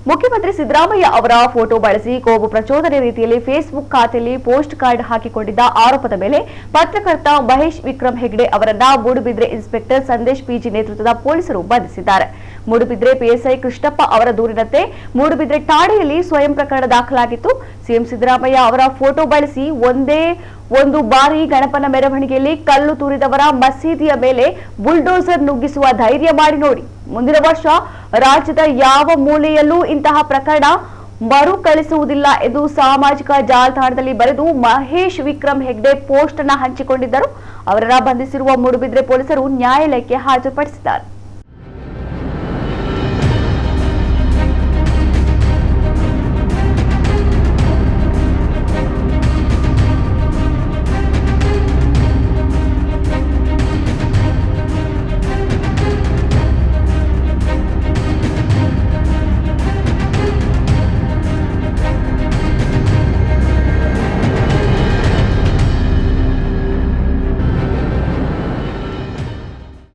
ಮುಖ್ಯಮಂತ್ರಿ ಸಿದ್ದರಾಮಯ್ಯ ಅವರ ಫೋಟೋ ಬಳಸಿ ಕೋಮು ಪ್ರಚೋದನೆ ರೀತಿಯಲ್ಲಿ ಫೇಸ್ಬುಕ್ ಖಾತೆಯಲ್ಲಿ ಪೋಸ್ಟ್ ಕಾರ್ಡ್ ಹಾಕಿಕೊಂಡಿದ್ದ ಆರೋಪದ ಮೇಲೆ ಪತ್ರಕರ್ತ ಮಹೇಶ್ ವಿಕ್ರಮ್ ಹೆಗ್ಡೆ ಅವರನ್ನ ಮೂಡುಬಿದ್ರೆ ಇನ್ಸ್ಪೆಕ್ಟರ್ ಸಂದೇಶ್ ಪಿಜಿ ನೇತೃತ್ವದ ಪೊಲೀಸರು ಬಂಧಿಸಿದ್ದಾರೆ. ಮೂಡುಬಿದ್ರೆ ಪಿಎಸ್ಐ ಕೃಷ್ಣಪ್ಪ ಅವರ ದೂರಿನಂತೆ ಮೂಡುಬಿದ್ರೆ ಠಾಣೆಯಲ್ಲಿ ಸ್ವಯಂ ಪ್ರಕರಣ ದಾಖಲಾಗಿತ್ತು. ಸಿಎಂ ಸಿದ್ದರಾಮಯ್ಯ ಅವರ ಫೋಟೋ ಬಳಸಿ ಒಂದೇ ಒಂದು ಬಾರಿ ಗಣಪನ ಮೆರವಣಿಗೆಯಲ್ಲಿ ಕಲ್ಲು ತೂರಿದವರ ಮಸೀದಿಯ ಮೇಲೆ ಬುಲ್ಡೋಸರ್ ನುಗ್ಗಿಸುವ ಧೈರ್ಯ ಮಾಡಿ ನೋಡಿ. ಮುಂದಿನ ವರ್ಷ ರಾಜ್ಯದ ಯಾವ ಮೂಲೆಯಲ್ಲೂ ಇಂತಹ ಪ್ರಕರಣ ಮರುಕಳಿಸುವುದಿಲ್ಲ ಎಂದು ಸಾಮಾಜಿಕ ಜಾಲತಾಣದಲ್ಲಿ ಬರೆದು ಮಹೇಶ್ ವಿಕ್ರಮ್ ಹೆಗ್ಡೆ ಪೋಸ್ಟ್ ಅನ್ನು ಹಂಚಿಕೊಂಡಿದ್ದರು. ಅವರನ್ನ ಬಂಧಿಸಿರುವ ಮೂಡುಬಿದ್ರೆ ಪೊಲೀಸರು ನ್ಯಾಯಾಲಯಕ್ಕೆ ಹಾಜರುಪಡಿಸಿದ್ದಾರೆ.